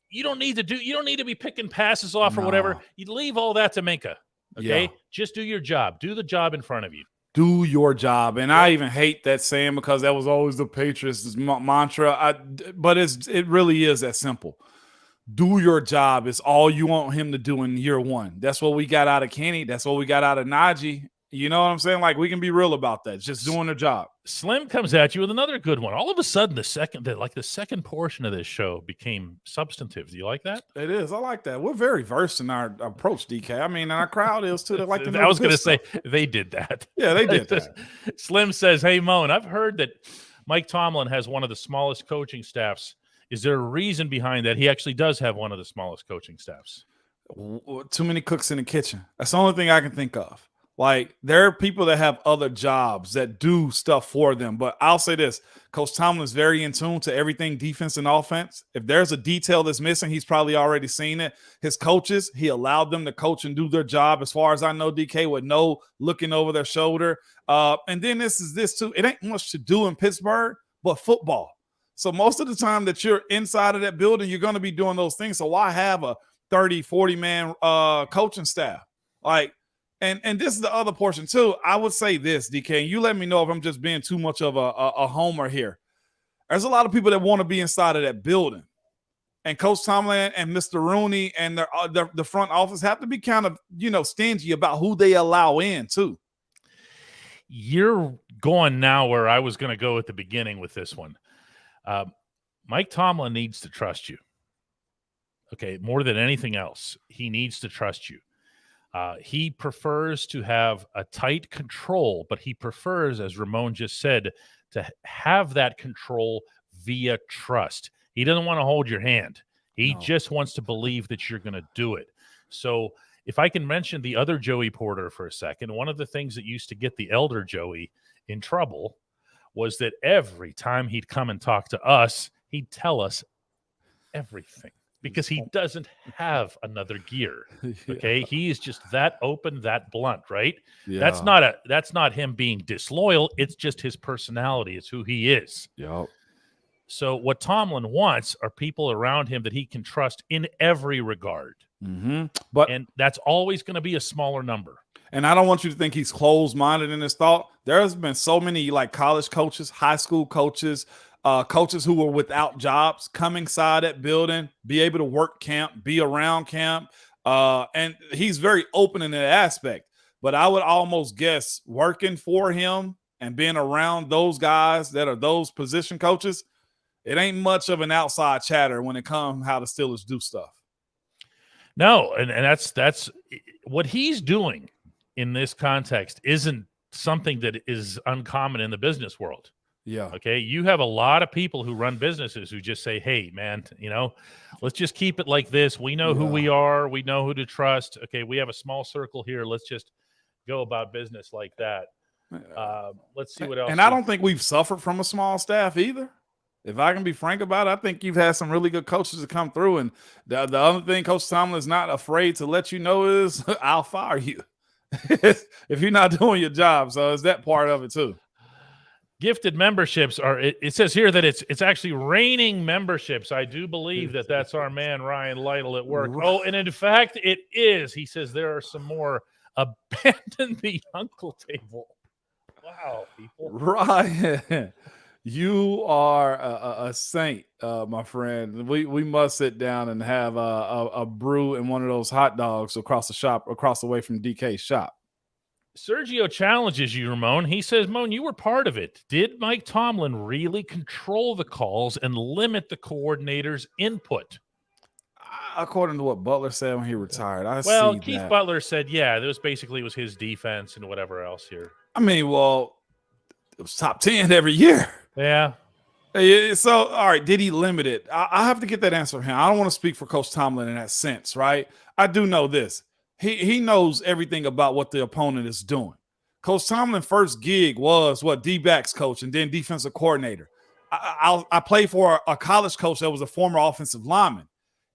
you don't need to be picking passes off or whatever. You leave all that to Minka. Okay. Yeah. Just do your job. Do the job in front of you. Do your job. And I even hate that saying because that was always the Patriots' mantra. But it really is that simple. Do your job is all you want him to do in year one. That's what we got out of Kenny. That's what we got out of Najee. You know what I'm saying? Like, we can be real about that. Just doing their job. Slim comes at you with another good one. All of a sudden, the second portion of this show became substantive. Do you like that? It is. I like that. We're very versed in our approach, DK. I mean, our crowd is too. They like to know. I was going to say they did that. Yeah, they did that. Slim says, "Hey, Moan, I've heard that Mike Tomlin has one of the smallest coaching staffs. Is there a reason behind that? He actually does have one of the smallest coaching staffs. Too many cooks in the kitchen. That's the only thing I can think of. Like, there are people that have other jobs that do stuff for them. But I'll say this. Coach Tomlin is very in tune to everything defense and offense. If there's a detail that's missing, he's probably already seen it. His coaches, he allowed them to coach and do their job. As far as I know, DK, with no looking over their shoulder. And then this too. It ain't much to do in Pittsburgh, but football. So most of the time that you're inside of that building, you're going to be doing those things. So why have a 30, 40-man coaching staff? Like, and this is the other portion too. I would say this, DK, and you let me know if I'm just being too much of a homer here. There's a lot of people that want to be inside of that building. And Coach Tomlin and Mr. Rooney and the front office have to be kind of, stingy about who they allow in too. You're going now where I was going to go at the beginning with this one. Mike Tomlin needs to trust you. Okay, more than anything else, he needs to trust you. He prefers to have a tight control, but he prefers, as Ramon just said, to have that control via trust. He doesn't want to hold your hand. He just wants to believe that you're going to do it. So if I can mention the other Joey Porter for a second, one of the things that used to get the elder Joey in trouble was that every time he'd come and talk to us, he'd tell us everything because he doesn't have another gear. Okay. He is just that open, that blunt, right? Yeah. That's not him being disloyal. It's just his personality. It's who he is. Yep. So what Tomlin wants are people around him that he can trust in every regard. Mm-hmm. And that's always going to be a smaller number. And I don't want you to think he's closed-minded in his thought. There's been so many like college coaches, high school coaches, coaches who were without jobs, come inside that building, be able to work camp, be around camp. And he's very open in that aspect. But I would almost guess working for him and being around those guys that are those position coaches, it ain't much of an outside chatter when it comes how the Steelers do stuff. No, and that's what he's doing in this context isn't something that is uncommon in the business world. Yeah. Okay. You have a lot of people who run businesses who just say, hey, man, let's just keep it like this. We know who we are. We know who to trust. Okay. We have a small circle here. Let's just go about business like that. Let's see what else. And I don't think we've suffered from a small staff either. If I can be frank about it, I think you've had some really good coaches to come through. And the other thing Coach Tomlin is not afraid to let you know is I'll fire you if you're not doing your job. So it's that part of it too. Gifted memberships are, it says here that it's actually raining memberships. I do believe that's our man Ryan Lytle at work. Oh, and in fact, it is. He says there are some more. Abandon the uncle table. Wow, people. Ryan, you are a saint, my friend. We must sit down and have a brew and one of those hot dogs across the way from DK's shop. Sergio challenges you, Ramon. He says, Moan, you were part of it. Did Mike Tomlin really control the calls and limit the coordinator's input? According to what Butler said when he retired, Keith Butler said, yeah, it was his defense and whatever else here. I mean, well, it was top 10 every year. Yeah. So, all right, did he limit it? I have to get that answer from him. I don't want to speak for Coach Tomlin in that sense, right? I do know this. He knows everything about what the opponent is doing. Coach Tomlin's first gig was D-backs coach and then defensive coordinator. I played for a college coach that was a former offensive lineman.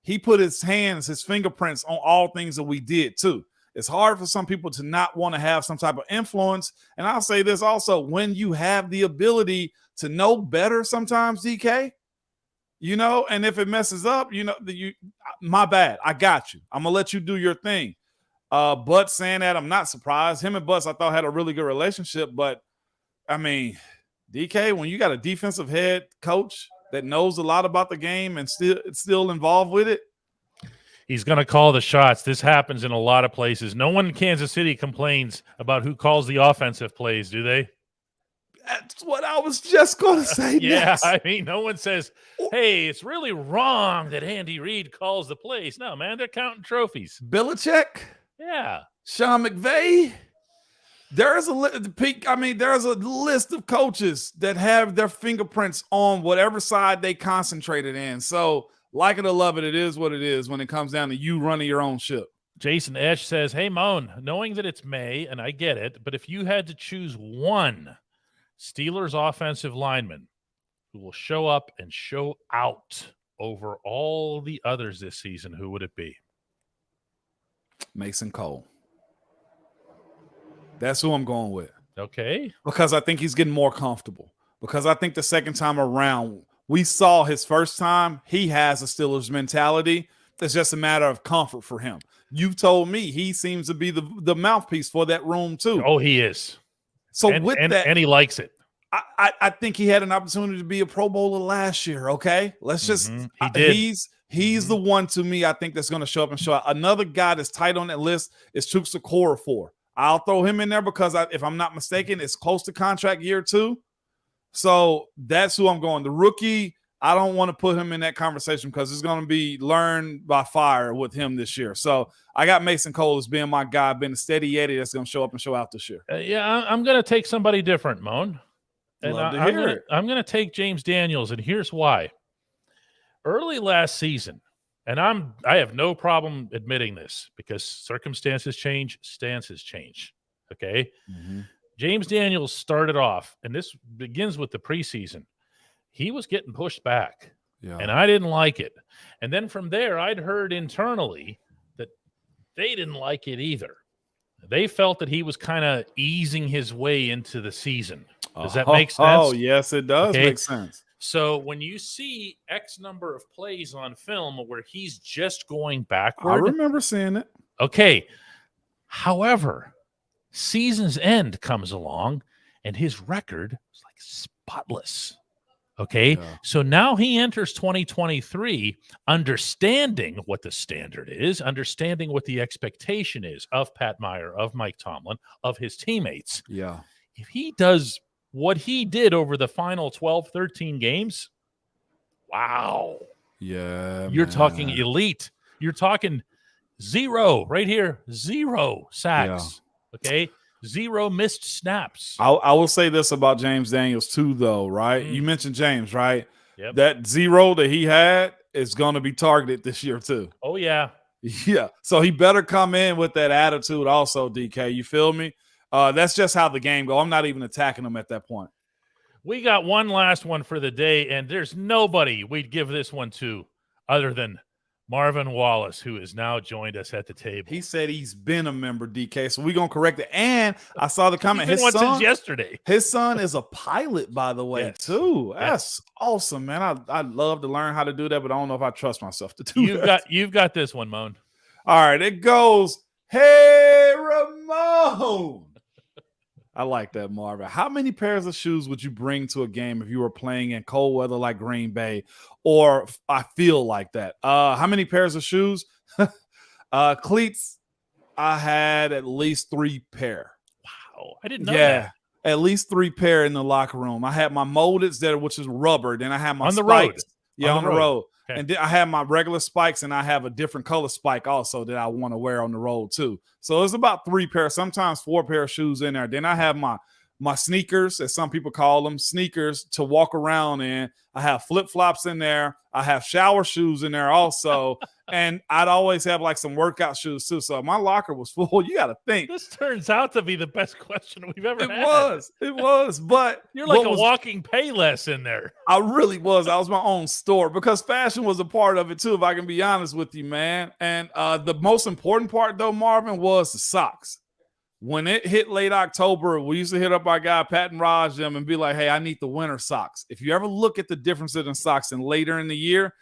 He put his fingerprints on all things that we did too. It's hard for some people to not want to have some type of influence. And I'll say this also, when you have the ability to know better sometimes, DK, and if it messes up, my bad. I got you. I'm going to let you do your thing. But saying that, I'm not surprised. Him and Butts, I thought, had a really good relationship. But, I mean, DK, when you got a defensive head coach that knows a lot about the game and still involved with it, he's going to call the shots. This happens in a lot of places. No one in Kansas City complains about who calls the offensive plays, do they? That's what I was just going to say. Yeah, next. I mean, no one says, hey, it's really wrong that Andy Reid calls the plays. No, man, they're counting trophies. Belichick? Yeah. Sean McVay? There's a list of coaches that have their fingerprints on whatever side they concentrated in. So, like it or love it, it is what it is when it comes down to you running your own ship. Jason Esch says, hey, Moan, knowing that it's May, and I get it, but if you had to choose one Steelers offensive lineman who will show up and show out over all the others this season, who would it be? Mason Cole. That's who I'm going with. Okay. Because I think he's getting more comfortable. Because I think the second time around, we saw his first time, he has a Steelers mentality. It's just a matter of comfort for him. You've told me he seems to be the mouthpiece for that room too. Oh, he is. So and he likes it. I think he had an opportunity to be a Pro Bowler last year. Okay, let's just he did. He's the one to me. I think that's going to show up and show out. Another guy that's tight on that list is Chuks Okorafor. I'll throw him in there because if I'm not mistaken, it's close to contract year 2. So that's who I'm going. The rookie, I don't want to put him in that conversation because it's going to be learned by fire with him this year. So I got Mason Cole as being my guy, being a steady Eddie that's going to show up and show out this year. I'm going to take somebody different, Moan. And I'm going to take James Daniels, and here's why. Early last season, and I have no problem admitting this because circumstances change, stances change. Okay. Mm-hmm. James Daniels started off, and this begins with the preseason. He was getting pushed back, and I didn't like it. And then from there, I'd heard internally that they didn't like it either. They felt that he was kind of easing his way into the season. Does that make sense? Oh, yes, it does make sense. So when you see X number of plays on film where he's just going backward. I remember seeing it. Okay. However, season's end comes along, and his record is like spotless. Okay. Yeah. So now he enters 2023 understanding what the standard is, understanding what the expectation is of Pat Meyer, of Mike Tomlin, of his teammates. Yeah. If he does what he did over the final 12, 13 games, wow. Yeah. You're talking elite. You're talking 0 right here, 0 sacks. Yeah. Okay. 0 missed snaps. I will say this about James Daniels too, though, right? You mentioned James, right? Yep. That 0 that he had is going to be targeted this year too. Oh, yeah. Yeah. So he better come in with that attitude also, DK. You feel me? That's just how the game goes. I'm not even attacking him at that point. We got one last one for the day, and there's nobody we'd give this one to other than Marvin Wallace, who has now joined us at the table. He said he's been a member, DK, so we're going to correct it. And I saw the comment. He's been one since yesterday. His son is a pilot, by the way, too. That's awesome, man. I'd love to learn how to do that, but I don't know if I trust myself to do that. You've got this one, Moan. All right, it goes, hey, Ramon. I like that, Marvin. How many pairs of shoes would you bring to a game if you were playing in cold weather like Green Bay, or I feel like that? How many pairs of shoes? Cleats, I had at least 3 pair. Wow, I didn't know that. At least 3 pair in the locker room. I had my moldeds there, which is rubber. Then I had my on the spikes. road. Yeah, on the road. Okay. And then I have my regular spikes, and I have a different color spike also that I want to wear on the road too. So it's about 3 pairs, sometimes 4 pair of shoes in there. Then I have my sneakers, as some people call them, sneakers to walk around in. I have flip-flops in there. I have shower shoes in there also. And I'd always have like some workout shoes too. So my locker was full. You got to think. This turns out to be the best question we've ever had. It was. But you're like a walking Payless in there. I really was. I was my own store because fashion was a part of it too, if I can be honest with you, man. And the most important part though, Marvin, was the socks. When it hit late October, we used to hit up our guy, Pat and Raj, them and be like, hey, I need the winter socks. If you ever look at the differences in socks and later in the year,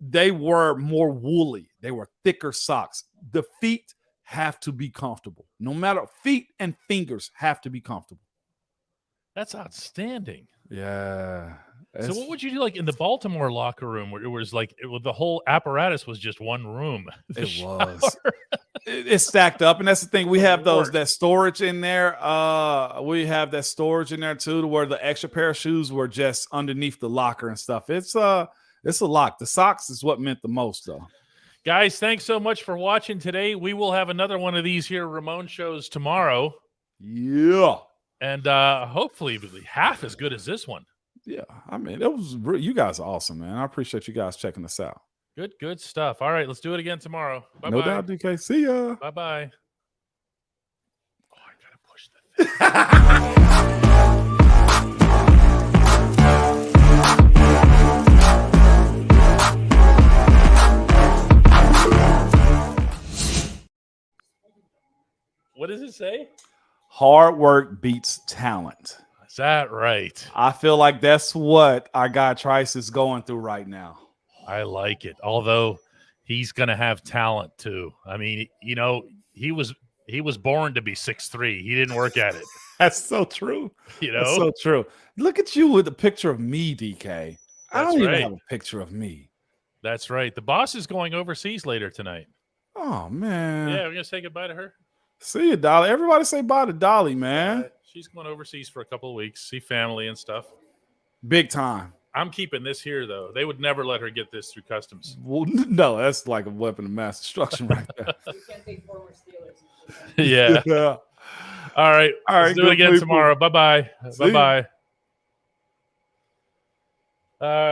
they were more woolly. They were thicker socks. The feet have to be comfortable. No matter, feet and fingers have to be comfortable. That's outstanding. Yeah. So what would you do like in the Baltimore locker room where it was like the whole apparatus was just one room? It was. It's stacked up, and that's the thing. We have that storage in there. We have that storage in there too, to where the extra pair of shoes were just underneath the locker and stuff. It's a lot. The socks is what meant the most, though. Guys, thanks so much for watching today. We will have another one of these here Ramon shows tomorrow. Yeah, and hopefully it'll be half as good as this one. Yeah, I mean, you guys are awesome, man. I appreciate you guys checking us out. Good stuff. All right, let's do it again tomorrow. Bye-bye. No doubt, DK. See ya. Bye-bye. Oh, I gotta push the thing. What does it say? Hard work beats talent. Is that right? I feel like that's what our guy Trice is going through right now. I like it. Although he's going to have talent too. I mean, you know, he was born to be 6'3". He didn't work at it. That's so true. You know, that's so true. Look at you with a picture of me, DK. I don't even have a picture of me. That's right. The boss is going overseas later tonight. Oh man. Yeah, we're gonna say goodbye to her. See you, Dolly. Everybody say bye to Dolly, man. She's going overseas for a couple of weeks, see family and stuff. Big time. I'm keeping this here, though. They would never let her get this through customs. Well, no, that's like a weapon of mass destruction right there. You can't take former Steelers. Yeah. Yeah. All right. Let's do it again tomorrow. Bye-bye. Bye-bye.